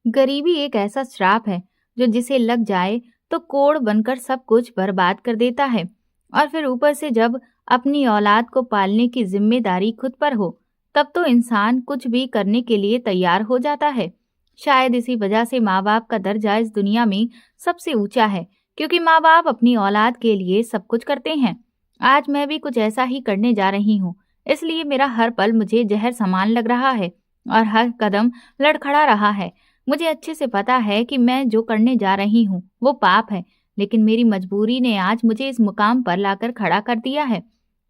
गरीबी एक ऐसा श्राप है जो जिसे लग जाए तो कोड़ बनकर सब कुछ बर्बाद कर देता है। और फिर ऊपर से जब अपनी औलाद को पालने की जिम्मेदारी खुद पर हो, तब तो इंसान कुछ भी करने के लिए तैयार हो जाता है। शायद इसी वजह से माँ बाप का दर्जा इस दुनिया में सबसे ऊंचा है, क्योंकि माँ बाप अपनी औलाद के लिए सब कुछ करते हैं। आज मैं भी कुछ ऐसा ही करने जा रही हूँ, इसलिए मेरा हर पल मुझे जहर समान लग रहा है और हर कदम लड़खड़ा रहा है। मुझे अच्छे से पता है कि मैं जो करने जा रही हूँ वो पाप है, लेकिन मेरी मजबूरी ने आज मुझे इस मुकाम पर लाकर खड़ा कर दिया है।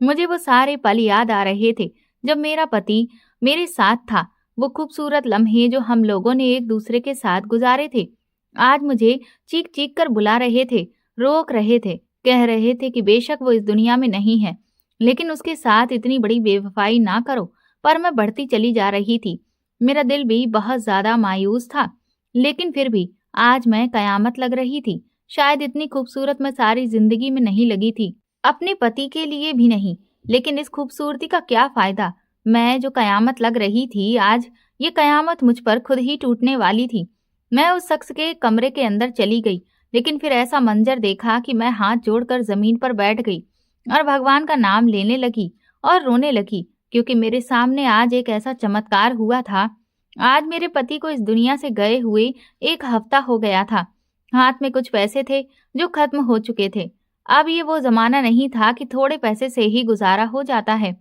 मुझे वो सारे पल याद आ रहे थे जब मेरा पति मेरे साथ था, वो खूबसूरत लम्हे जो हम लोगों ने एक दूसरे के साथ गुजारे थे। आज मुझे चीख चीख कर बुला रहे थे, रोक रहे थे, कह रहे थे कि बेशक वो इस दुनिया में नहीं है, लेकिन उसके साथ इतनी बड़ी बेवफाई ना करो। पर मैं बढ़ती चली जा रही थी। मेरा दिल भी बहुत ज्यादा मायूस था, लेकिन फिर भी आज मैं कयामत लग रही थी। शायद इतनी खूबसूरत मैं सारी जिंदगी में नहीं लगी थी, अपने पति के लिए भी नहीं। लेकिन इस खूबसूरती का क्या फायदा? मैं जो कयामत लग रही थी, आज ये कयामत मुझ पर खुद ही टूटने वाली थी। मैं उस शख्स के कमरे के अंदर चली गई, लेकिन फिर ऐसा मंजर देखा कि मैं हाथ जोड़कर जमीन पर बैठ गई और भगवान का नाम लेने लगी और रोने लगी, क्योंकि मेरे सामने आज एक ऐसा चमत्कार हुआ था। आज मेरे पति को इस दुनिया से गए हुए 1 हफ्ता हो गया था। हाथ में कुछ पैसे थे जो खत्म हो चुके थे। अब ये वो जमाना नहीं था कि थोड़े पैसे से ही गुजारा हो जाता है।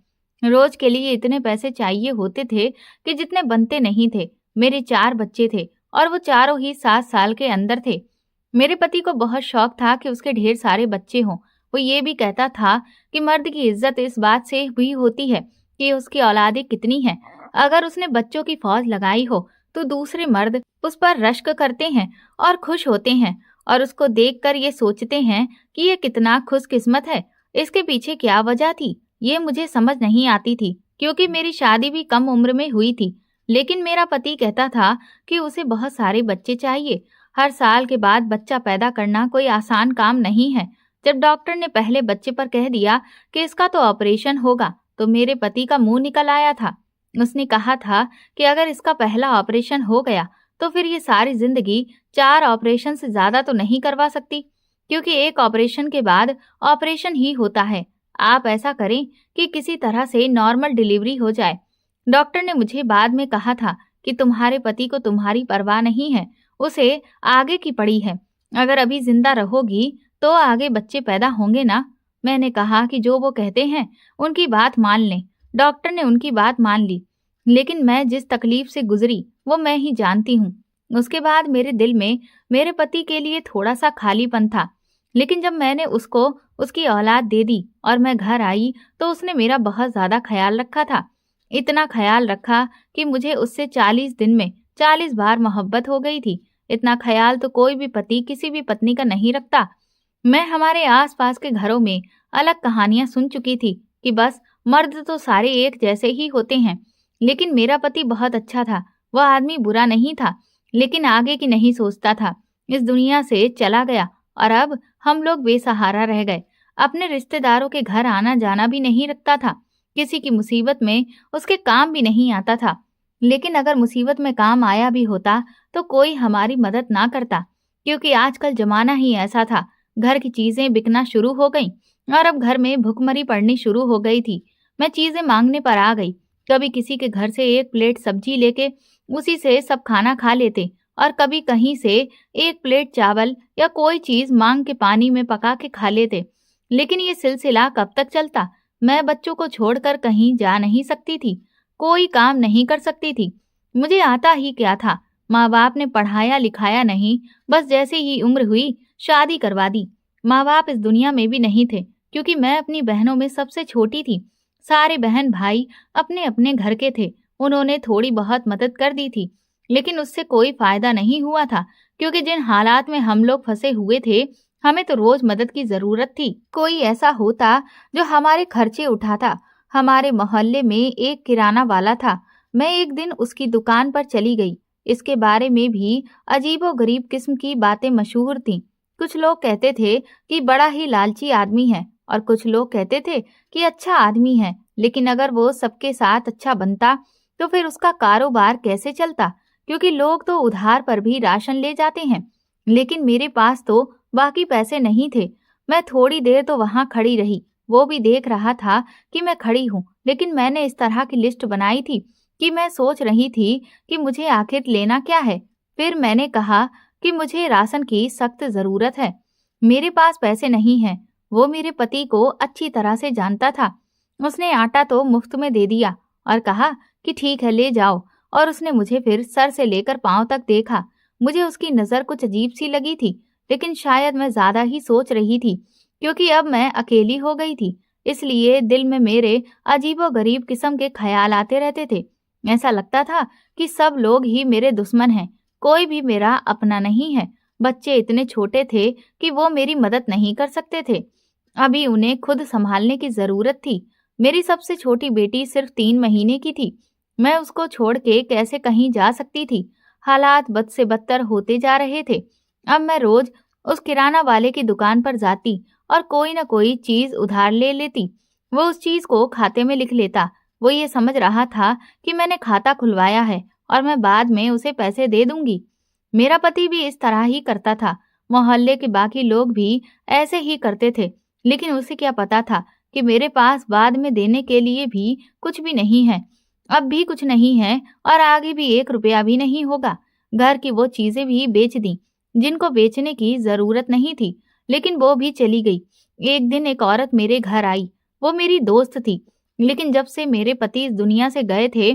रोज के लिए इतने पैसे चाहिए होते थे कि जितने बनते नहीं थे। मेरे 4 बच्चे थे और वो चारों ही 7 साल के अंदर थे। मेरे पति को बहुत शौक था कि उसके ढेर सारे बच्चे हों। वो ये भी कहता था कि मर्द की इज्जत इस बात से भी होती है कि उसकी औलादें कितनी हैं। अगर उसने बच्चों की फौज लगाई हो तो दूसरे मर्द उस पर रश्क करते हैं और खुश होते हैं और उसको देखकर ये सोचते हैं कि ये कितना खुशकिस्मत है। इसके पीछे क्या वजह थी, ये मुझे समझ नहीं आती थी, क्योंकि मेरी शादी भी कम उम्र में हुई थी। लेकिन मेरा पति कहता था कि उसे बहुत सारे बच्चे चाहिए। हर साल के बाद बच्चा पैदा करना कोई आसान काम नहीं है। जब डॉक्टर ने पहले बच्चे पर कह दिया कि इसका तो ऑपरेशन होगा, तो मेरे पति का मुंह निकल आया था। उसने कहा था कि अगर इसका पहला ऑपरेशन हो गया तो फिर ये सारी जिंदगी 4 ऑपरेशन से ज्यादा तो नहीं करवा सकती, क्योंकि एक ऑपरेशन के बाद ऑपरेशन ही होता है। आप ऐसा करें कि किसी तरह से नॉर्मल डिलीवरी हो जाए। डॉक्टर ने मुझे बाद में कहा था कि तुम्हारे पति को तुम्हारी परवाह नहीं है, उसे आगे की पड़ी है। अगर अभी जिंदा रहोगी तो आगे बच्चे पैदा होंगे ना। मैंने कहा कि जो वो कहते हैं उनकी बात मान लें। डॉक्टर ने उनकी बात मान ली, लेकिन मैं जिस तकलीफ से गुजरी वो मैं ही जानती हूँ। उसके बाद मेरे दिल में मेरे पति के लिए थोड़ा सा खालीपन था, लेकिन जब मैंने उसको उसकी औलाद दे दी और मैं घर आई तो उसने मेरा बहुत ज्यादा ख्याल रखा था। इतना ख्याल रखा कि मुझे उससे 40 दिन में 40 बार मोहब्बत हो गई थी। इतना ख्याल तो कोई भी पति किसी भी पत्नी का नहीं रखता। मैं हमारे आसपास के घरों में अलग कहानियां सुन चुकी थी कि बस मर्द तो सारे एक जैसे ही होते हैं, लेकिन मेरा पति बहुत अच्छा था। वह आदमी बुरा नहीं था, लेकिन आगे की नहीं सोचता था। इस दुनिया से चला गया और अब हम लोग बेसहारा रह गए। अपने रिश्तेदारों के घर आना जाना भी नहीं रखता था। किसी की मुसीबत में उसके काम भी नहीं आता था। लेकिन अगर मुसीबत में काम आया भी होता तो कोई हमारी मदद ना करता, क्योंकि आजकल जमाना ही ऐसा था। घर की चीजें बिकना शुरू हो गईं और अब घर में भुखमरी पड़नी शुरू हो गई थी। मैं चीजें मांगने पर आ गई। कभी किसी के घर से 1 प्लेट सब्जी लेके उसी से सब खाना खा लेते, और कभी कहीं से 1 प्लेट चावल या कोई चीज मांग के पानी में पका के खा लेते। लेकिन ये सिलसिला कब तक चलता? मैं बच्चों को छोड़कर कहीं जा नहीं सकती थी, कोई काम नहीं कर सकती थी। मुझे आता ही क्या था? माँ बाप ने पढ़ाया लिखाया नहीं, बस जैसे ही उम्र हुई शादी करवा दी। माँ बाप इस दुनिया में भी नहीं थे, क्योंकि मैं अपनी बहनों में सबसे छोटी थी। सारे बहन भाई अपने अपने घर के थे। उन्होंने थोड़ी बहुत मदद कर दी थी, लेकिन उससे कोई फायदा नहीं हुआ था, क्योंकि जिन हालात में हम लोग फंसे हुए थे, हमें तो रोज मदद की जरूरत थी। कोई ऐसा होता जो हमारे खर्चे उठाता। हमारे मोहल्ले में एक किराना वाला था। मैं एक दिन उसकी दुकान पर चली गई। इसके बारे में भी अजीबोगरीब किस्म की बातें मशहूर थीं। कुछ लोग कहते थे कि बड़ा ही लालची आदमी है, और कुछ लोग कहते थे कि अच्छा आदमी है। लेकिन अगर वो सबके साथ अच्छा बनता तो फिर उसका कारोबार कैसे चलता? क्योंकि लोग तो उधार पर भी राशन ले जाते हैं, लेकिन मेरे पास तो बाकी पैसे नहीं थे। मैं थोड़ी देर तो वहां खड़ी रही, वो भी देख रहा था कि मैं खड़ी हूँ, लेकिन मैंने इस तरह की लिस्ट बनाई थी कि मैं सोच रही थी कि मुझे आखिर लेना क्या है। फिर मैंने कहा कि मुझे राशन की सख्त जरूरत है, मेरे पास पैसे नहीं हैं। वो मेरे पति को अच्छी तरह से जानता था। उसने आटा तो मुफ्त में दे दिया और कहा कि ठीक है, ले जाओ। और उसने मुझे फिर सर से लेकर पांव तक देखा। मुझे उसकी नजर कुछ अजीब सी लगी थी, लेकिन शायद मैं ज्यादा ही सोच रही थी, क्योंकि अब मैं अकेली हो गई थी। इसलिए दिल में मेरे अजीबोगरीब किस्म के ख्याल आते रहते थे। ऐसा लगता था कि सब लोग ही मेरे दुश्मन हैं, कोई भी मेरा अपना नहीं है। बच्चे इतने छोटे थे कि वो मेरी मदद नहीं कर सकते थे। अभी उन्हें खुद संभालने की जरूरत थी। मेरी सबसे छोटी बेटी सिर्फ 3 महीने की थी। मैं उसको छोड़ के कैसे कहीं जा सकती थी। हालात बद से बदतर होते जा रहे थे। अब मैं रोज उस किराना वाले की दुकान पर जाती और कोई न कोई चीज उधार ले लेती। वो उस चीज को खाते में लिख लेता। वो ये समझ रहा था कि मैंने खाता खुलवाया है और मैं बाद में उसे पैसे दे दूंगी। मेरा पति भी इस तरह ही करता था। मोहल्ले के बाकी लोग भी ऐसे ही करते थे, लेकिन उसे क्या पता था कि मेरे पास बाद में देने के लिए भी कुछ भी नहीं है। अब भी कुछ नहीं है और आगे भी 1 रुपया भी नहीं होगा। घर की वो चीजें भी बेच दी जिनको बेचने की जरूरत नहीं थी, लेकिन वो भी चली गई। एक दिन एक औरत मेरे घर आई। वो मेरी दोस्त थी, लेकिन जब से मेरे पति इस दुनिया से गए थे,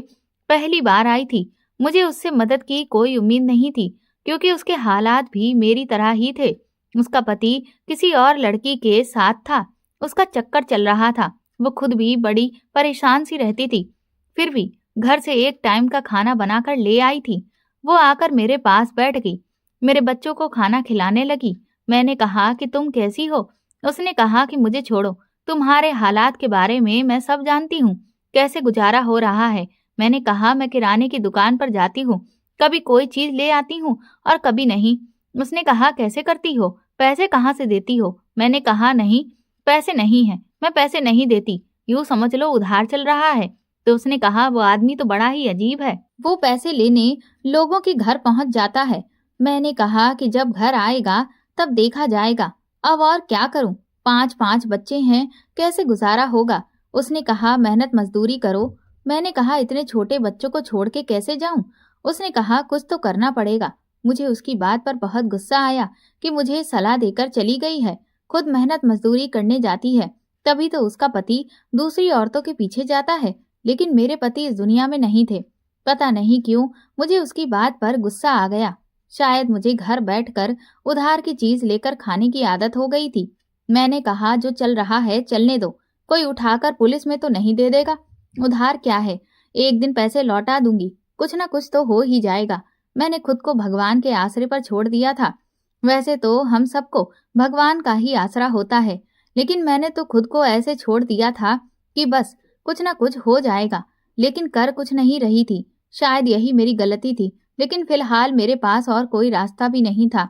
पहली बार आई थी। मुझे उससे मदद की कोई उम्मीद नहीं थी, क्योंकि उसके हालात भी मेरी तरह ही थे। उसका पति किसी और लड़की के साथ था, उसका चक्कर चल रहा था। वो खुद भी बड़ी परेशान सी रहती थी, फिर भी घर से एक टाइम का खाना बनाकर ले आई थी। वो आकर मेरे पास बैठ गई, मेरे बच्चों को खाना खिलाने लगी। मैंने कहा कि तुम कैसी हो? उसने कहा कि मुझे छोड़ो, तुम्हारे हालात के बारे में मैं सब जानती हूँ, कैसे गुजारा हो रहा है। मैंने कहा मैं किराने की दुकान पर जाती हूँ, कभी कोई चीज ले आती हूँ और कभी नहीं। उसने कहा कैसे करती हो, पैसे कहाँ से देती हो? मैंने कहा नहीं, पैसे नहीं है, मैं पैसे नहीं देती, यूं समझ लो उधार चल रहा है। तो उसने कहा वो आदमी तो बड़ा ही अजीब है, वो पैसे लेने लोगों के घर पहुंच जाता है। मैंने कहा कि जब घर आएगा तब देखा जाएगा। अब और क्या करूं, 5-5 बच्चे हैं, कैसे गुजारा होगा? उसने कहा मेहनत मजदूरी करो। मैंने कहा इतने छोटे बच्चों को छोड़ के कैसे जाऊं? उसने कहा कुछ तो करना पड़ेगा। मुझे उसकी बात पर बहुत गुस्सा आया कि मुझे सलाह देकर चली गई है, खुद मेहनत मजदूरी करने जाती है, तभी तो उसका पति दूसरी औरतों के पीछे जाता है। लेकिन मेरे पति इस दुनिया में नहीं थे। पता नहीं क्यों मुझे उसकी बात पर गुस्सा आ गया। शायद मुझे घर बैठकर उधार की चीज लेकर खाने की आदत हो गई थी। मैंने कहा जो चल रहा है चलने दो, कोई उठाकर पुलिस में तो नहीं दे देगा। उधार क्या है, एक दिन पैसे लौटा दूंगी, कुछ ना कुछ तो हो ही जाएगा। मैंने खुद को भगवान के आसरे पर छोड़ दिया था। वैसे तो हम सबको भगवान का ही आसरा होता है, लेकिन मैंने तो खुद को ऐसे छोड़ दिया था कि बस कुछ ना कुछ हो जाएगा, लेकिन कर कुछ नहीं रही थी। शायद यही मेरी गलती थी, लेकिन फिलहाल मेरे पास और कोई रास्ता भी नहीं था।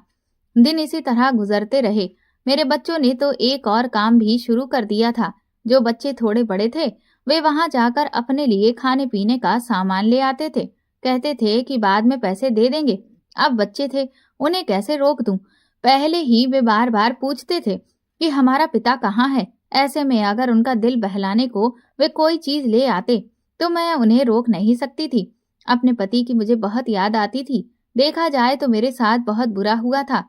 दिन इसी तरह गुजरते रहे। मेरे बच्चों ने तो एक और काम भी शुरू कर दिया था। जो बच्चे थोड़े बड़े थे, वे वहां जाकर अपने लिए खाने पीने का सामान ले आते थे। कहते थे कि बाद में पैसे दे देंगे। अब बच्चे थे, उन्हें कैसे रोक दूं? पहले ही वे बार बार पूछते थे कि हमारा पिता कहाँ है। ऐसे में अगर उनका दिल बहलाने को वे कोई चीज ले आते तो मैं उन्हें रोक नहीं सकती थी। अपने पति की मुझे बहुत याद आती थी। देखा जाए तो मेरे साथ बहुत बुरा हुआ था।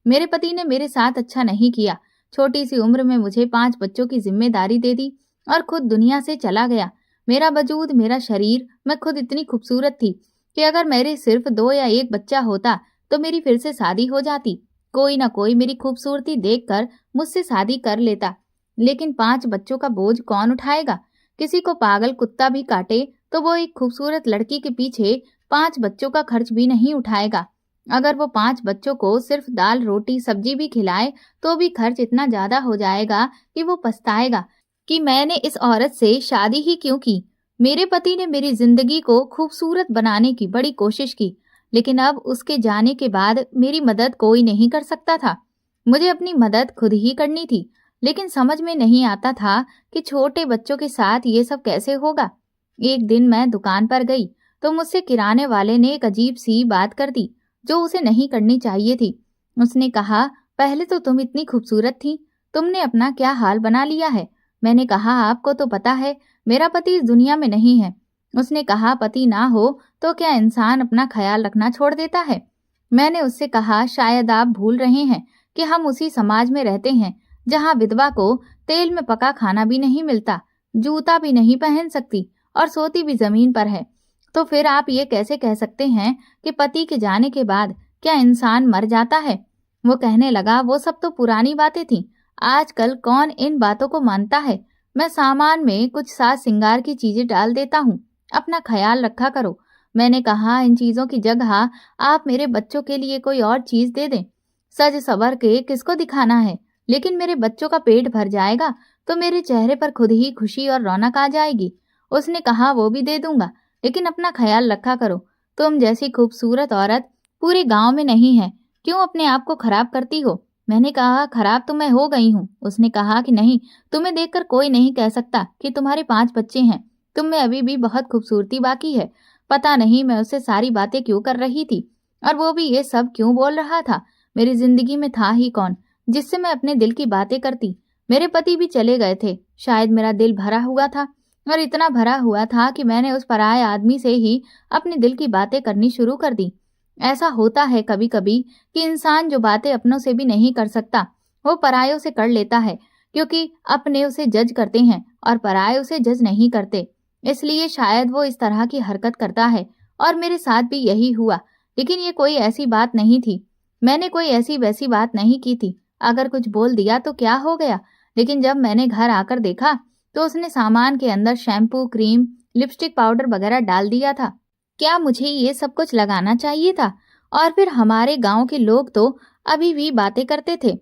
मेरे पति ने मेरे साथ अच्छा नहीं किया। छोटी सी उम्र में मुझे 5 बच्चों की जिम्मेदारी दे दी और खुद दुनिया से चला गया। मेरा वजूद, मेरा शरीर, मैं खुद इतनी खूबसूरत थी कि अगर मेरे सिर्फ 2 या 1 बच्चा होता तो मेरी फिर से शादी हो जाती। कोई ना कोई मेरी खूबसूरती देखकर मुझसे शादी कर लेता। लेकिन 5 बच्चों का बोझ कौन उठाएगा? किसी को पागल कुत्ता भी काटे तो वो एक खूबसूरत लड़की के पीछे 5 बच्चों का खर्च भी नहीं उठाएगा। अगर वो 5 बच्चों को सिर्फ दाल रोटी सब्जी भी खिलाए तो भी खर्च इतना ज्यादा हो जाएगा कि वो पछताएगा कि मैंने इस औरत से शादी ही क्यों की। मेरे पति ने मेरी जिंदगी को खूबसूरत बनाने की बड़ी कोशिश की, लेकिन अब उसके जाने के बाद मेरी मदद कोई नहीं कर सकता था। मुझे अपनी मदद खुद ही करनी थी, लेकिन समझ में नहीं आता था कि छोटे बच्चों के साथ ये सब कैसे होगा। एक दिन मैं दुकान पर गई तो मुझसे किराने वाले ने एक अजीब सी बात कर दी जो उसे नहीं करनी चाहिए थी। उसने कहा, पहले तो तुम इतनी खूबसूरत थी, तुमने अपना क्या हाल बना लिया है। मैंने कहा, आपको तो पता है मेरा पति इस दुनिया में नहीं है। उसने कहा, पति ना हो तो क्या इंसान अपना ख्याल रखना छोड़ देता है। मैंने उससे कहा, शायद आप भूल रहे हैं कि हम उसी समाज में रहते हैं जहाँ विधवा को तेल में पका खाना भी नहीं मिलता, जूता भी नहीं पहन सकती और सोती भी जमीन पर है। तो फिर आप ये कैसे कह सकते हैं कि पति के जाने के बाद क्या इंसान मर जाता है। वो कहने लगा, वो सब तो पुरानी बातें थीं, आजकल कौन इन बातों को मानता है। मैं सामान में कुछ साज सिंगार की चीजें डाल देता हूँ, अपना ख्याल रखा करो। मैंने कहा, इन चीजों की जगह आप मेरे बच्चों के लिए कोई और चीज दे दें। सज सवर के किसको दिखाना है, लेकिन मेरे बच्चों का पेट भर जाएगा तो मेरे चेहरे पर खुद ही खुशी और रौनक आ जाएगी। उसने कहा, वो भी दे दूंगा, लेकिन अपना ख्याल रखा करो। तुम जैसी खूबसूरत औरत पूरे गांव में नहीं है, क्यों अपने आप को खराब करती हो। मैंने कहा, खराब तो मैं हो गई हूँ। उसने कहा कि नहीं, तुम्हें देखकर कोई नहीं कह सकता कि तुम्हारे 5 बच्चे हैं, तुम में अभी भी बहुत खूबसूरती बाकी है। पता नहीं मैं उससे सारी बातें क्यों कर रही थी, और वो भी ये सब क्यों बोल रहा था। मेरी जिंदगी में था ही कौन जिससे मैं अपने दिल की बातें करती। मेरे पति भी चले गए थे, शायद मेरा दिल भरा हुआ था, और इतना भरा हुआ था कि मैंने उस पराये आदमी से ही अपने दिल की बातें करनी शुरू कर दी। ऐसा होता है कभी कभी कि इंसान जो बातें अपनों से भी नहीं कर सकता, वो परायों से कर लेता है, क्योंकि अपने उसे जज करते हैं और पराये उसे जज नहीं करते। इसलिए शायद वो इस तरह की हरकत करता है, और मेरे साथ भी यही हुआ। लेकिन ये कोई ऐसी बात नहीं थी, मैंने कोई ऐसी वैसी बात नहीं की थी। अगर कुछ बोल दिया तो क्या हो गया। लेकिन जब मैंने घर आकर देखा तो उसने सामान के अंदर शैम्पू, क्रीम, लिपस्टिक, पाउडर वगैरह डाल दिया था। क्या मुझे ये सब कुछ लगाना चाहिए था। और फिर हमारे गांव के लोग तो अभी भी बातें करते थे।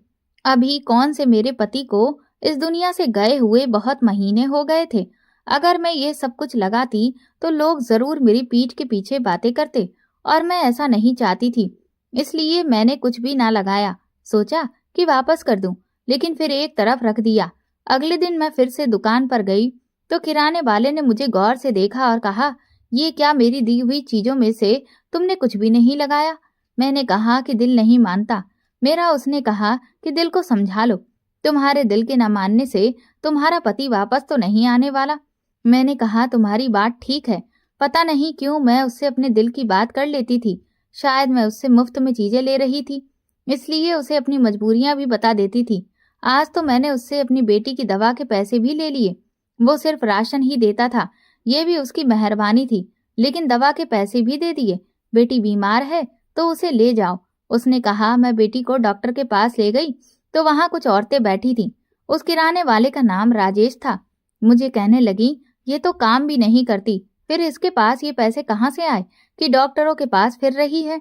अभी कौन से मेरे पति को इस दुनिया से गए हुए बहुत महीने हो गए थे। अगर मैं ये सब कुछ लगाती तो लोग जरूर मेरी पीठ के पीछे बातें करते, और मैं ऐसा नहीं चाहती थी। इसलिए मैंने कुछ भी ना लगाया, सोचा कि वापस कर दूं, लेकिन फिर एक तरफ रख दिया। अगले दिन मैं फिर से दुकान पर गई तो किराने वाले ने मुझे गौर से देखा और कहा, ये क्या, मेरी दी हुई चीजों में से तुमने कुछ भी नहीं लगाया। मैंने कहा कि दिल नहीं मानता मेरा। उसने कहा कि दिल को समझा लो, तुम्हारे दिल के न मानने से तुम्हारा पति वापस तो नहीं आने वाला। मैंने कहा, तुम्हारी बात ठीक है। पता नहीं क्यों मैं उससे अपने दिल की बात कर लेती थी। शायद मैं उससे मुफ्त में चीजें ले रही थी, इसलिए उसे अपनी मजबूरियां भी बता देती थी। आज तो मैंने उससे अपनी बेटी की दवा के पैसे भी ले लिए। वो सिर्फ राशन ही देता था, ये भी उसकी मेहरबानी थी, लेकिन दवा के पैसे भी दे दिए। बेटी बीमार है तो उसे ले जाओ, उसने कहा। मैं बेटी को डॉक्टर के पास ले गई तो वहां कुछ औरतें बैठी थीं। उस किराने वाले का नाम राजेश था। मुझे कहने लगी, ये तो काम भी नहीं करती, फिर इसके पास ये पैसे कहाँ से आए कि डॉक्टरों के पास फिर रही है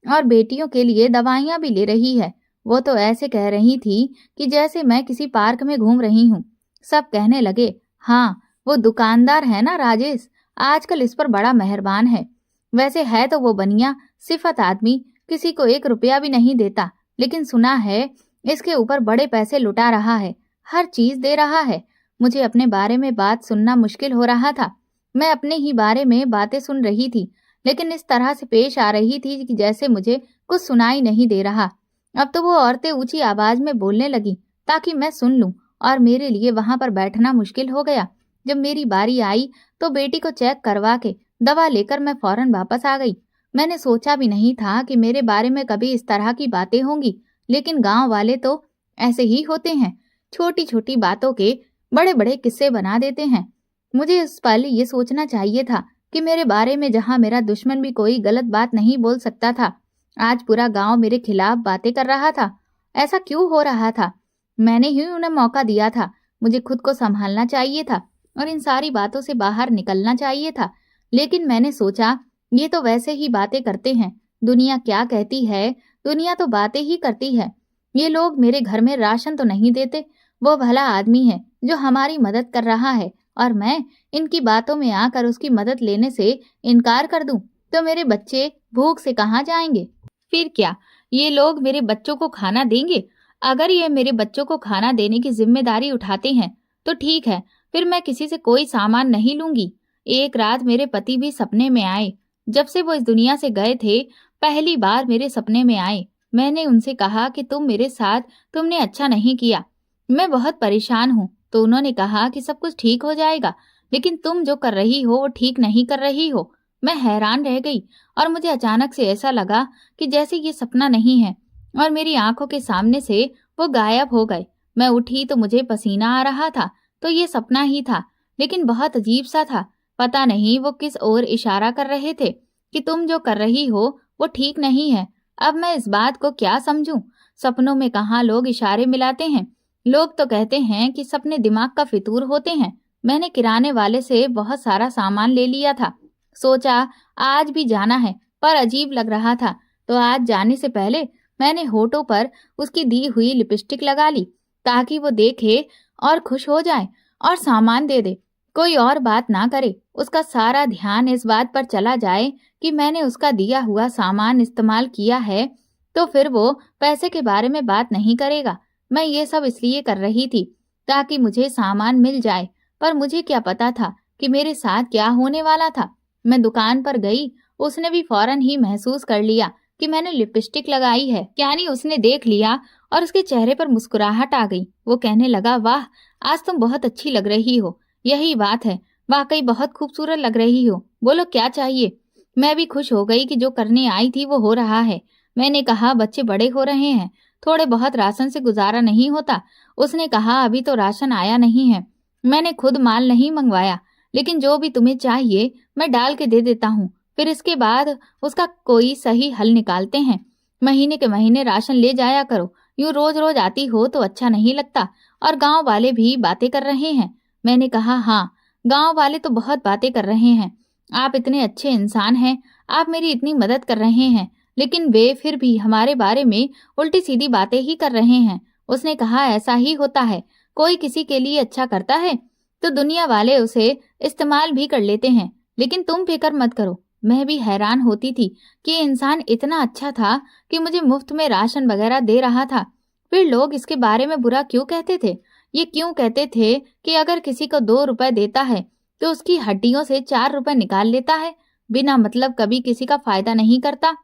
और बेटियों के लिए दवाइयां भी ले रही है। वो तो ऐसे कह रही थी कि जैसे मैं किसी पार्क में घूम रही हूँ। सब कहने लगे, हाँ वो दुकानदार है ना राजेश, आजकल इस पर बड़ा मेहरबान है। वैसे है तो वो बनिया सिफत आदमी, किसी को 1 रुपया भी नहीं देता, लेकिन सुना है इसके ऊपर बड़े पैसे लुटा रहा है, हर चीज दे रहा है। मुझे अपने बारे में बात सुनना मुश्किल हो रहा था। मैं अपने ही बारे में बातें सुन रही थी, लेकिन इस तरह से पेश आ रही थी कि जैसे मुझे कुछ सुनाई नहीं दे रहा। अब तो वो औरतें ऊंची आवाज में बोलने लगी ताकि मैं सुन लूं, और मेरे लिए वहां पर बैठना मुश्किल हो गया। जब मेरी बारी आई तो बेटी को चेक करवा के दवा लेकर मैं फौरन वापस आ गई। मैंने सोचा भी नहीं था कि मेरे बारे में कभी इस तरह की बातें होंगी, लेकिन गांव वाले तो ऐसे ही होते हैं, छोटी छोटी बातों के बड़े बड़े किस्से बना देते हैं। मुझे इस पल ये सोचना चाहिए था कि मेरे बारे में जहां मेरा दुश्मन भी कोई गलत बात नहीं बोल सकता था, आज पूरा गांव मेरे खिलाफ बातें कर रहा था। ऐसा क्यों हो रहा था। मैंने ही उन्हें मौका दिया था। मुझे खुद को संभालना चाहिए था और इन सारी बातों से बाहर निकलना चाहिए था। लेकिन मैंने सोचा, ये तो वैसे ही बातें करते हैं, दुनिया क्या कहती है, दुनिया तो बातें ही करती है। ये लोग मेरे घर में राशन तो नहीं देते, वो भला आदमी है जो हमारी मदद कर रहा है, और मैं इनकी बातों में आकर उसकी मदद लेने से इनकार कर दूं तो मेरे बच्चे भूख से कहाँ जाएंगे। फिर क्या, ये लोग मेरे बच्चों को खाना देंगे। अगर ये मेरे बच्चों को खाना देने की जिम्मेदारी उठाते हैं तो ठीक है, फिर मैं किसी से कोई सामान नहीं लूंगी। एक रात मेरे पति भी सपने में आए। जब से वो इस दुनिया से गए थे, पहली बार मेरे सपने में आए। मैंने उनसे कहा कि तुम मेरे साथ तुमने अच्छा नहीं किया, मैं बहुत परेशान हूँ। तो उन्होंने कहा कि सब कुछ ठीक हो जाएगा, लेकिन तुम जो कर रही हो वो ठीक नहीं कर रही हो। मैं हैरान रह गई और मुझे अचानक से ऐसा लगा कि जैसे ये सपना नहीं है और मेरी आंखों के सामने से वो गायब हो गए। मैं उठी तो मुझे पसीना आ रहा था, तो ये सपना ही था, लेकिन बहुत अजीब सा था। पता नहीं वो किस ओर इशारा कर रहे थे कि तुम जो कर रही हो वो ठीक नहीं है। अब मैं इस बात को क्या समझूं? सपनों में कहाँ लोग इशारे मिलाते हैं। लोग तो कहते हैं कि सपने दिमाग का फितूर होते हैं। मैंने किराने वाले से बहुत सारा सामान ले लिया था। सोचा आज भी जाना है, पर अजीब लग रहा था, तो आज जाने से पहले मैंने होठों पर उसकी दी हुई लिपस्टिक लगा ली, ताकि वो देखे और खुश हो जाए और सामान दे दे। कोई और बात ना करे, उसका सारा ध्यान इस बात पर चला जाए कि मैंने उसका दिया हुआ सामान इस्तेमाल किया है, तो फिर वो पैसे के बारे में बात नहीं करेगा। मैं ये सब इसलिए कर रही थी ताकि मुझे सामान मिल जाए, पर मुझे क्या पता था कि मेरे साथ क्या होने वाला था। मैं दुकान पर गई, उसने भी फौरन ही महसूस कर लिया कि मैंने लिपस्टिक लगाई है। यानी उसने देख लिया और उसके चेहरे पर मुस्कुराहट आ गई। वो कहने लगा, वाह, आज तुम बहुत अच्छी लग रही हो। यही बात है, वाकई बहुत खूबसूरत लग रही हो। बोलो क्या चाहिए? मैं भी खुश हो गई कि जो करने आई थी वो हो रहा है। मैंने कहा, बच्चे बड़े हो रहे हैं, थोड़े बहुत राशन से गुजारा नहीं होता। उसने कहा, अभी तो राशन आया नहीं है, मैंने खुद माल नहीं मंगवाया, लेकिन जो भी तुम्हें चाहिए मैं डाल के दे देता हूँ। फिर इसके बाद उसका कोई सही हल निकालते हैं। महीने के महीने राशन ले जाया करो, यूं रोज रोज आती हो तो अच्छा नहीं लगता। और गांव वाले भी बातें कर रहे हैं। मैंने कहा, हाँ, गांव वाले तो बहुत बातें कर रहे हैं। आप इतने अच्छे इंसान हैं, आप मेरी इतनी मदद कर रहे हैं, लेकिन वे फिर भी हमारे बारे में उल्टी सीधी बातें ही कर रहे हैं। उसने कहा, ऐसा ही होता है, कोई किसी के लिए अच्छा करता है तो दुनिया वाले उसे इस्तेमाल भी कर लेते हैं। लेकिन तुम फिक्र मत करो। मैं भी हैरान होती थी कि ये इंसान इतना अच्छा था कि मुझे मुफ्त में राशन वगैरह दे रहा था। फिर लोग इसके बारे में बुरा क्यों कहते थे? ये क्यों कहते थे कि अगर किसी को 2 रुपए देता है तो उसकी हड्डियों से 4 रुपए निकाल लेता है, बिना मतलब कभी किसी का फायदा नहीं करता।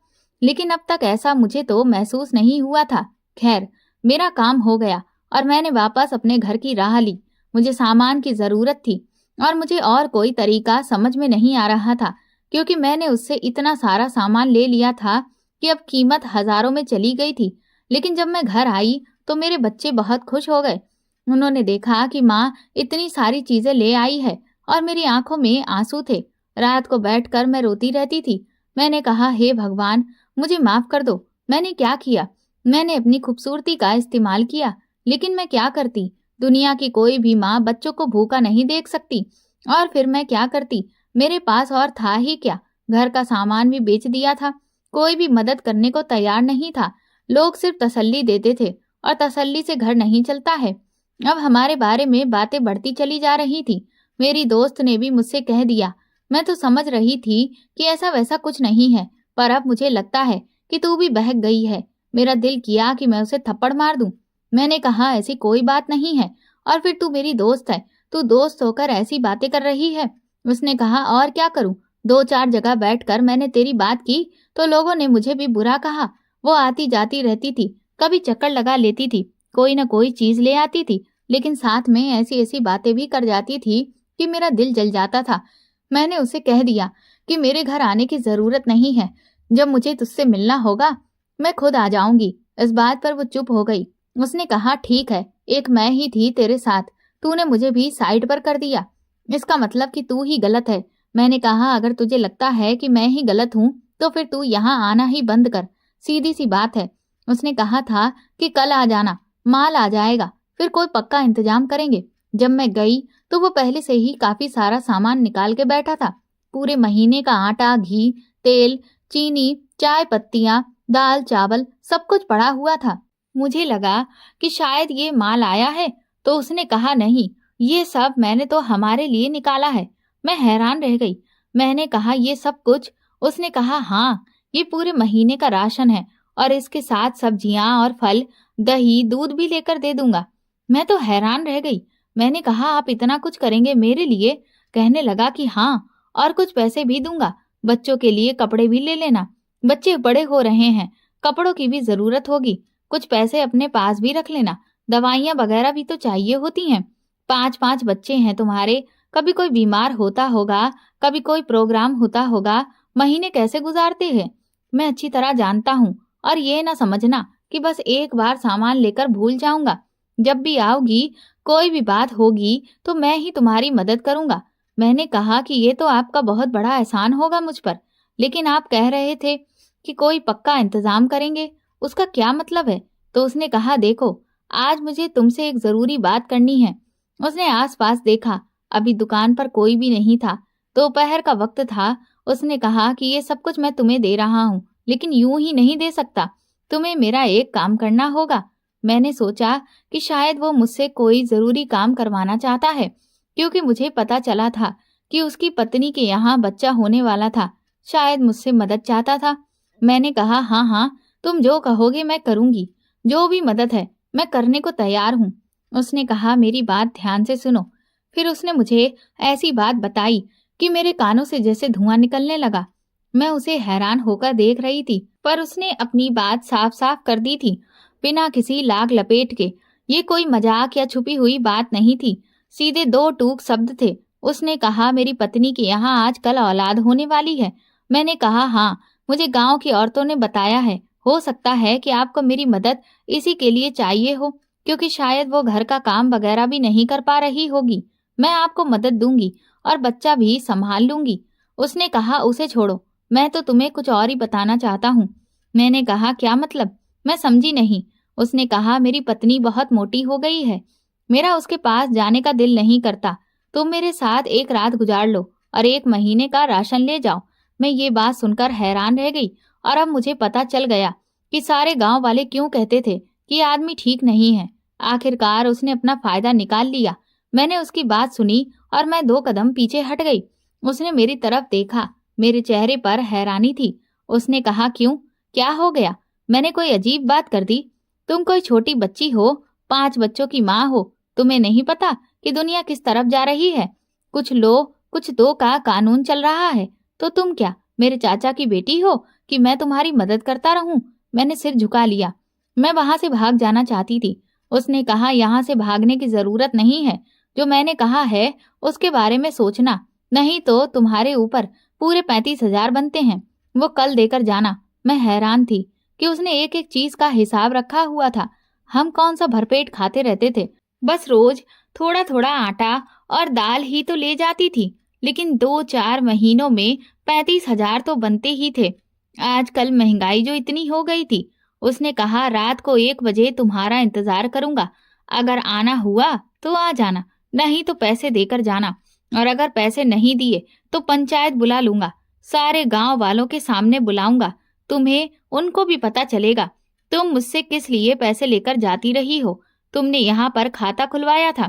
लेकिन अब तक ऐसा मुझे तो महसूस नहीं हुआ था। खैर, मेरा काम हो गया और मैंने वापस अपने घर की राह ली। मुझे सामान की जरूरत थी और मुझे और कोई तरीका समझ में नहीं आ रहा था, क्योंकि मैंने उससे इतना सारा सामान ले लिया था कि अब कीमत हजारों में चली गई थी। लेकिन जब मैं घर आई तो मेरे बच्चे बहुत खुश हो गए। उन्होंने देखा कि माँ इतनी सारी चीजें ले आई है और मेरी आंखों में आंसू थे। रात को बैठकर मैं रोती रहती थी। मैंने कहा, हे भगवान, मुझे माफ कर दो। मैंने क्या किया? मैंने अपनी खूबसूरती का इस्तेमाल किया, लेकिन मैं क्या करती? दुनिया की कोई भी माँ बच्चों को भूखा नहीं देख सकती। और फिर मैं क्या करती? मेरे पास और था ही क्या? घर का सामान भी बेच दिया था। कोई भी मदद करने को तैयार नहीं था। लोग सिर्फ तसल्ली देते थे, और तसल्ली से घर नहीं चलता है। अब हमारे बारे में बातें बढ़ती चली जा रही थी। मेरी दोस्त ने भी मुझसे कह दिया। मैं तो समझ रही थी कि ऐसा वैसा कुछ नहीं है, पर अब मुझे लगता है कि तू भी बहक गई है। मेरा दिल किया कि मैं उसे थप्पड़ मार दूं। मैंने कहा, ऐसी कोई बात नहीं है, और फिर तू मेरी दोस्त है, तू दोस्त होकर ऐसी बातें कर रही है। उसने कहा, और क्या करूं? 2-4 जगह बैठकर मैंने तेरी बात की तो लोगों ने मुझे भी बुरा कहा। वो आती जाती रहती थी, कभी चक्कर लगा लेती थी, कोई ना कोई चीज ले आती थी, लेकिन साथ में ऐसी ऐसी बातें भी कर जाती थी कि मेरा दिल जल जाता था। मैंने उसे कह दिया कि मेरे घर आने की जरूरत नहीं है, जब मुझे तुझसे मिलना होगा मैं खुद आ जाऊंगी। इस बात पर वो चुप हो गई। उसने कहा, ठीक है, एक मैं ही थी तेरे साथ, तूने मुझे भी साइड पर कर दिया, इसका मतलब कि तू ही गलत है। मैंने कहा, अगर तुझे लगता है कि मैं ही गलत हूँ तो फिर तू यहाँ आना ही बंद कर, सीधी सी बात है। उसने कहा था कि कल आ जाना, माल आ जाएगा, फिर कोई पक्का इंतजाम करेंगे। जब मैं गई तो वो पहले से ही काफी सारा सामान निकाल के बैठा था। पूरे महीने का आटा, घी, तेल, चीनी, चाय पत्तियां, दाल, चावल सब कुछ पड़ा हुआ था। मुझे लगा कि शायद ये माल आया है, तो उसने कहा, नहीं, ये सब मैंने तो हमारे लिए निकाला है। मैं हैरान रह गई। मैंने कहा, ये सब कुछ? उसने कहा, हाँ, ये पूरे महीने का राशन है, और इसके साथ सब्जियां और फल, दही, दूध भी लेकर दे दूंगा। मैं तो हैरान रह गई। मैंने कहा, आप इतना कुछ करेंगे मेरे लिए? कहने लगा कि हाँ, और कुछ पैसे भी दूंगा, बच्चों के लिए कपड़े भी ले लेना, बच्चे बड़े हो रहे हैं, कपड़ों की भी जरूरत होगी। कुछ पैसे अपने पास भी रख लेना, दवाइयाँ वगैरह भी तो चाहिए होती हैं। 5-5 बच्चे हैं तुम्हारे, कभी कोई बीमार होता होगा, कभी कोई प्रोग्राम होता होगा, महीने कैसे गुजारते हैं मैं अच्छी तरह जानता हूँ। और ये ना समझना कि बस एक बार सामान लेकर भूल जाऊंगा। जब भी आओगी, कोई भी बात होगी तो मैं ही तुम्हारी मदद करूंगा। मैंने कहा कि ये तो आपका बहुत बड़ा एहसान होगा मुझ पर, लेकिन आप कह रहे थे कि कोई पक्का इंतजाम करेंगे, उसका क्या मतलब है? तो उसने कहा, देखो, आज मुझे तुमसे एक जरूरी बात करनी है। उसने आसपास देखा, अभी दुकान पर कोई भी नहीं था, दोपहर का वक्त था। उसने कहा कि ये सब कुछ मैं तुम्हें दे रहा हूँ, लेकिन यूं ही नहीं दे सकता, तुम्हें मेरा एक काम करना होगा। मैंने सोचा कि शायद वो मुझसे कोई जरूरी काम करवाना चाहता है, क्योंकि मुझे पता चला था कि उसकी पत्नी के यहाँ बच्चा होने वाला था। शायद मुझसे मदद चाहता था। मैंने कहा, हाँ हाँ, तुम जो कहोगे मैं करूंगी, जो भी मदद है मैं करने को तैयार हूँ। उसने कहा, मेरी बात ध्यान से सुनो। फिर उसने मुझे ऐसी बात बताई कि मेरे कानों से जैसे धुआं निकलने लगा। मैं उसे हैरान होकर देख रही थी, पर उसने अपनी बात साफ साफ कर दी थी, बिना किसी लाग लपेट के। ये कोई मजाक या छुपी हुई बात नहीं थी, सीधे दो टूक शब्द थे। उसने कहा, मेरी पत्नी के यहाँ आजकल औलाद होने वाली है। मैंने कहा, हाँ, मुझे गांव की औरतों ने बताया है। हो सकता है कि आपको मेरी मदद इसी के लिए चाहिए हो, क्योंकि शायद वो घर का काम वगैरह भी नहीं कर पा रही होगी। मैं आपको मदद दूंगी और बच्चा भी संभाल लूंगी। उसने कहा, उसे छोड़ो, मैं तो तुम्हें कुछ और ही बताना चाहता हूँ। मैंने कहा, क्या मतलब? मैं समझी नहीं। उसने कहा, मेरी पत्नी बहुत मोटी हो गई है, मेरा उसके पास जाने का दिल नहीं करता। तुम मेरे साथ एक रात गुजार लो और 1 महीने का राशन ले जाओ। मैं ये बात सुनकर हैरान रह गई, और अब मुझे पता चल गया कि सारे गांव वाले क्यों कहते थे कि ये आदमी ठीक नहीं है। आखिरकार उसने अपना फायदा निकाल लिया। मैंने उसकी बात सुनी और मैं 2 कदम पीछे हट गई। उसने मेरी तरफ देखा, मेरे चेहरे पर हैरानी थी। उसने कहा, क्यों, क्या हो गया? मैंने कोई अजीब बात कर दी? तुम कोई छोटी बच्ची हो, 5 बच्चों की माँ हो, तुम्हें नहीं पता कि दुनिया किस तरफ जा रही है? कुछ लो कुछ दो का कानून चल रहा है, तो तुम क्या मेरे चाचा की बेटी हो कि मैं तुम्हारी मदद करता रहूं? मैंने सिर झुका लिया। मैं वहां से भाग जाना चाहती थी। उसने कहा, यहाँ से भागने की जरूरत नहीं है, जो मैंने कहा है उसके बारे में सोचना, नहीं तो तुम्हारे ऊपर पूरे 35,000 बनते हैं, वो कल देकर जाना। मैं हैरान थी कि उसने एक एक चीज का हिसाब रखा हुआ था। हम कौन सा भरपेट खाते रहते थे, बस रोज थोड़ा थोड़ा आटा और दाल ही तो ले जाती थी, लेकिन 2-4 महीनों में 35,000 तो बनते ही थे। आजकल महंगाई जो इतनी हो गई थी। उसने कहा, रात को 1 बजे तुम्हारा इंतजार करूंगा, अगर आना हुआ तो आ जाना, नहीं तो पैसे देकर जाना, और अगर पैसे नहीं दिए तो पंचायत बुला लूंगा, सारे गांव वालों के सामने बुलाऊंगा, तुम्हें उनको भी पता चलेगा तुम मुझसे किस लिए पैसे लेकर जाती रही हो। तुमने यहाँ पर खाता खुलवाया था,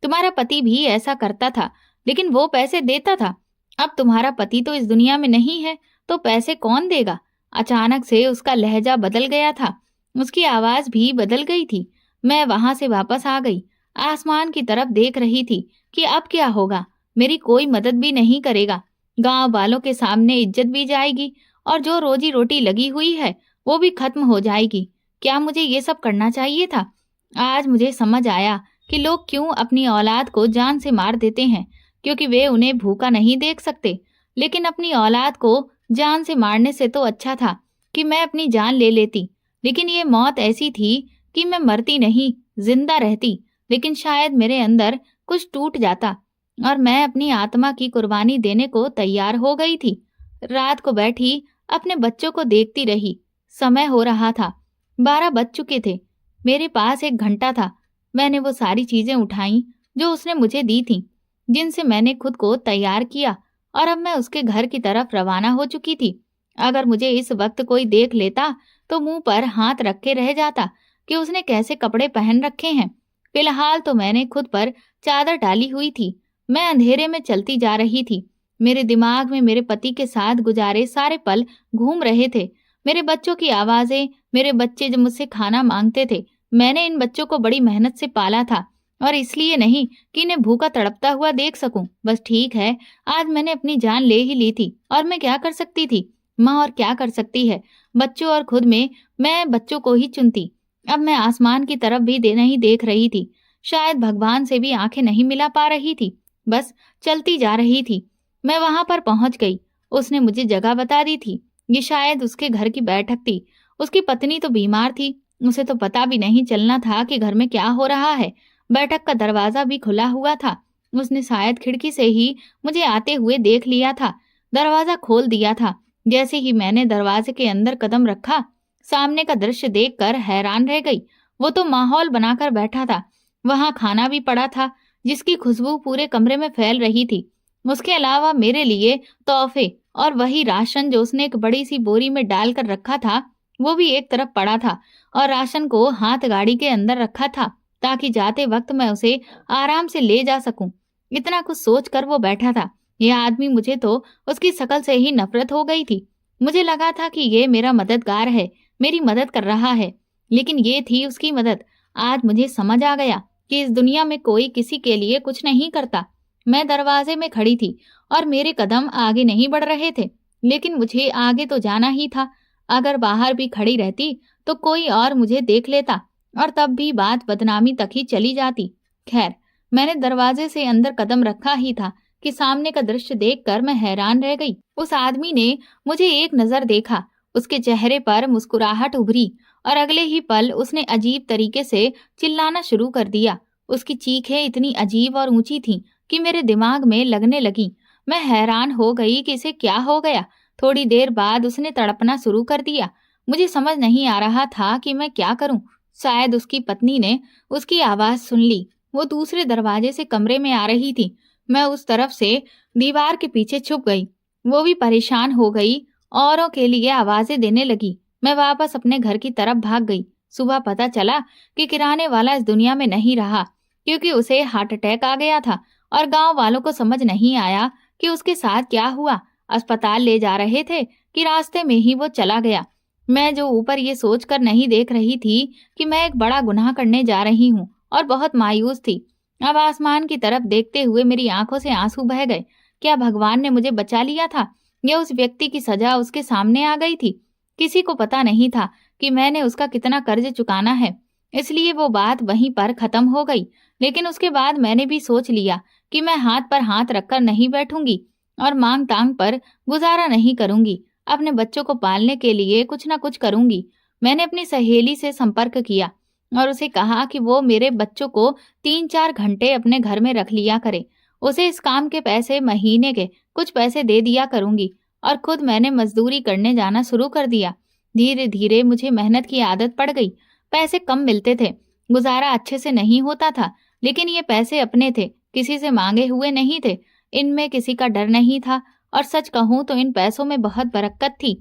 तुम्हारा पति भी ऐसा करता था, लेकिन वो पैसे देता था। अब तुम्हारा पति तो इस दुनिया में नहीं है, तो पैसे कौन देगा? अचानक से उसका लहजा बदल गया था, उसकी आवाज भी बदल गई थी। मैं वहां से वापस आ गई, आसमान की तरफ देख रही थी कि अब क्या होगा। मेरी कोई मदद भी नहीं करेगा, गांव वालों के सामने इज्जत भी जाएगी, और जो रोजी रोटी लगी हुई है वो भी खत्म हो जाएगी। क्या मुझे ये सब करना चाहिए था? आज मुझे समझ आया कि लोग क्यों अपनी औलाद को जान से मार देते हैं, क्योंकि वे उन्हें भूखा नहीं देख सकते। लेकिन अपनी औलाद को जान से मारने से तो अच्छा था कि मैं अपनी जान ले लेती। लेकिन ये मौत ऐसी थी कि मैं मरती नहीं, जिंदा रहती, लेकिन शायद मेरे अंदर कुछ टूट जाता और मैं अपनी आत्मा की कुर्बानी देने को तैयार हो गई थी। रात को बैठी अपने बच्चों को देखती रही। समय हो रहा था, 12 बज चुके थे। मेरे पास 1 घंटा था। मैंने वो सारी चीजें उठाई जो उसने मुझे दी थी, जिनसे मैंने खुद को तैयार किया, और अब मैं उसके घर की तरफ रवाना हो चुकी थी। अगर मुझे इस वक्त कोई देख लेता तो मुंह पर हाथ रख के रह जाता कि उसने कैसे कपड़े पहन रखे हैं। फिलहाल तो मैंने खुद पर चादर डाली हुई थी। मैं अंधेरे में चलती जा रही थी। मेरे दिमाग में मेरे पति के साथ गुजारे सारे पल घूम रहे थे। मेरे बच्चों की आवाजें, मेरे बच्चे जो मुझसे खाना मांगते थे। मैंने इन बच्चों को बड़ी मेहनत से पाला था। और इसलिए नहीं कि इन्हें भूखा तड़पता हुआ देख सकूं। बस ठीक है, आज मैंने अपनी जान ले ही ली थी और मैं क्या कर सकती थी? माँ और क्या कर सकती है? बच्चों और खुद में मैं बच्चों को ही चुनती। अब मैं आसमान की तरफ भी नहीं देख रही थी। शायद भगवान से भी आंखें नहीं मिला पा रही थी। बस चलती जा रही थी। मैं वहां पर पहुंच गई। उसने मुझे जगह बता दी थी। ये शायद उसके घर की बैठक थी। उसकी पत्नी तो बीमार थी। उसे तो पता भी नहीं चलना था कि घर में क्या हो रहा है। बैठक का दरवाजा भी खुला हुआ था। उसने शायद खिड़की से ही मुझे आते हुए देख लिया था। दरवाजा खोल दिया था। जैसे ही मैंने दरवाजे के अंदर कदम रखा, सामने का दृश्य देखकर हैरान रह गई। वो तो माहौल बनाकर बैठा था। वहां खाना भी पड़ा था, जिसकी खुशबू पूरे कमरे में फैल रही थी। उसके अलावा मेरे लिए तोहफे और वही राशन जो उसने एक बड़ी सी बोरी में डालकर रखा था, वो भी एक तरफ पड़ा था और राशन को हाथ गाड़ी के अंदर रखा था ताकि जाते वक्त मैं उसे आराम से ले जा सकूं। इतना कुछ सोचकर वो बैठा था। यह आदमी, मुझे तो उसकी शकल से ही नफरत हो गई थी। मुझे लगा था कि ये मेरा मददगार है, मेरी मदद कर रहा है, लेकिन ये थी उसकी मदद। आज मुझे समझ आ गया कि इस दुनिया में कोई किसी के लिए कुछ नहीं करता। मैं दरवाजे में खड़ी थी और मेरे कदम आगे नहीं बढ़ रहे थे, लेकिन मुझे आगे तो जाना ही था। अगर बाहर भी खड़ी रहती तो कोई और मुझे देख लेता और तब भी बात बदनामी तक ही चली जाती। खैर, मैंने दरवाजे से अंदर कदम रखा ही था कि सामने का दृश्य देखकर मैं हैरान रह गई। उस आदमी ने मुझे एक नजर देखा। उसके चेहरे पर मुस्कुराहट उभरी और अगले ही पल उसने अजीब तरीके से चिल्लाना शुरू कर दिया। उसकी चीखें इतनी अजीब और ऊंची थीं कि मेरे दिमाग में लगने लगी। मैं हैरान हो गई कि इसे क्या हो गया। थोड़ी देर बाद उसने तड़पना शुरू कर दिया। मुझे समझ नहीं आ रहा था कि मैं क्या करूं। शायद उसकी पत्नी ने उसकी आवाज सुन ली। वो दूसरे दरवाजे से कमरे में आ रही थी। मैं उस तरफ से दीवार के पीछे छुप गई। वो भी परेशान हो गई, औरों के लिए आवाजें देने लगी। मैं वापस अपने घर की तरफ भाग गई। सुबह पता चला कि किराने वाला इस दुनिया में नहीं रहा, क्योंकि उसे हार्ट अटैक आ गया था और गांव वालों को समझ नहीं आया कि उसके साथ क्या हुआ। अस्पताल ले जा रहे थे कि रास्ते में ही वो चला गया। मैं जो ऊपर ये सोचकर नहीं देख रही थी कि मैं एक बड़ा गुनाह करने जा रही हूँ, और बहुत मायूस थी। अब आसमान की तरफ देखते हुए मेरी आंखों से आंसू बह गए। क्या भगवान ने मुझे बचा लिया था या उस व्यक्ति की सजा उसके सामने आ गई थी? किसी को पता नहीं था कि मैंने उसका कितना कर्ज चुकाना है, इसलिए वो बात वहीं पर खत्म हो गई। लेकिन उसके बाद मैंने भी सोच लिया कि मैं हाथ पर हाथ रखकर नहीं बैठूंगी और मांग तांग पर गुजारा नहीं करूंगी। अपने बच्चों को पालने के लिए कुछ ना कुछ करूंगी। मैंने अपनी सहेली से संपर्क किया और उसे कहा कि वो मेरे बच्चों को 3-4 घंटे अपने घर में रख लिया करे। उसे इस काम के पैसे, महीने के कुछ पैसे दे दिया करूंगी, और खुद मैंने मजदूरी करने जाना शुरू कर दिया। धीरे धीरे मुझे मेहनत की आदत पड़ गई। पैसे कम मिलते थे, गुजारा अच्छे से नहीं होता था, लेकिन ये पैसे अपने थे, किसी से मांगे हुए नहीं थे। इनमें किसी का डर नहीं था, और सच कहूं तो इन पैसों में बहुत बरकत थी।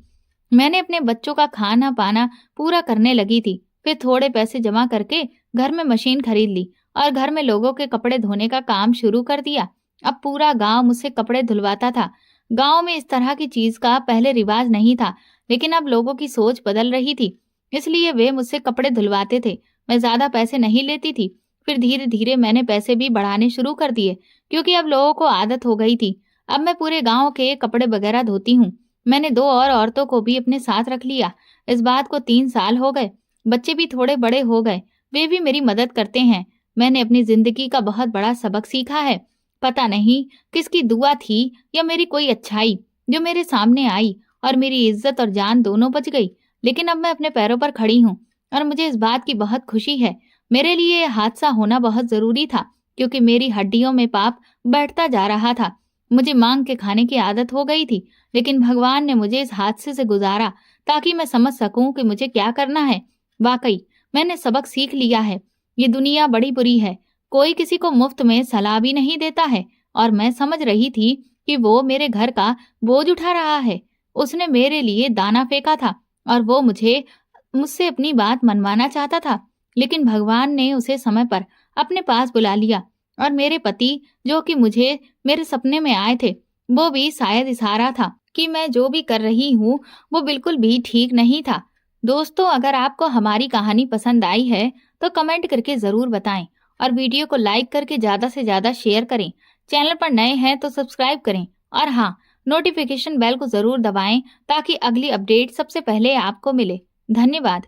मैंने अपने बच्चों का खाना पाना पूरा करने लगी थी। फिर थोड़े पैसे जमा करके घर में मशीन खरीद ली और घर में लोगों के कपड़े धोने का काम शुरू कर दिया। अब पूरा गांव मुझसे कपड़े धुलवाता था। गांव में इस तरह की चीज का पहले रिवाज नहीं था, लेकिन अब लोगों की सोच बदल रही थी, इसलिए वे मुझसे कपड़े धुलवाते थे। मैं ज्यादा पैसे नहीं लेती थी। फिर धीरे धीरे मैंने पैसे भी बढ़ाने शुरू कर दिए, क्योंकि अब लोगों को आदत हो गई थी। अब मैं पूरे गांव के कपड़े वगैरह धोती हूँ। मैंने 2 और औरतों को भी अपने साथ रख लिया। इस बात को 3 साल हो गए। बच्चे भी थोड़े बड़े हो गए, वे भी मेरी मदद करते हैं। मैंने अपनी जिंदगी का बहुत बड़ा सबक सीखा है। पता नहीं किसकी दुआ थी या मेरी कोई अच्छाई जो मेरे सामने आई और मेरी इज्जत और जान दोनों बच गई। लेकिन अब मैं अपने पैरों पर खड़ी हूँ और मुझे इस बात की बहुत खुशी है। मेरे लिए यह हादसा होना बहुत जरूरी था, क्योंकि मेरी हड्डियों में पाप बैठता जा रहा था। मुझे मांग के खाने की आदत हो गई थी, लेकिन भगवान ने मुझे इस हादसे से गुजारा ताकि मैं समझ सकूं कि मुझे क्या करना है। वाकई मैंने सबक सीख लिया है। ये दुनिया बड़ी बुरी है। कोई किसी को मुफ्त में सलाह भी नहीं देता है, और मैं समझ रही थी कि वो मेरे घर का बोझ उठा रहा है। उसने मेरे लिए दाना फेंका था और वो मुझसे अपनी बात मनवाना चाहता था, लेकिन भगवान ने उसे समय पर अपने पास बुला लिया। और मेरे पति, जो कि मुझे मेरे सपने में आए थे, वो भी शायद इशारा था कि मैं जो भी कर रही हूँ वो बिल्कुल भी ठीक नहीं था। दोस्तों, अगर आपको हमारी कहानी पसंद आई है तो कमेंट करके जरूर बताएं, और वीडियो को लाइक करके ज़्यादा से ज़्यादा शेयर करें। चैनल पर नए हैं तो सब्सक्राइब करें और हाँ, नोटिफिकेशन बेल को ज़रूर दबाएं ताकि अगली अपडेट सबसे पहले आपको मिले। धन्यवाद।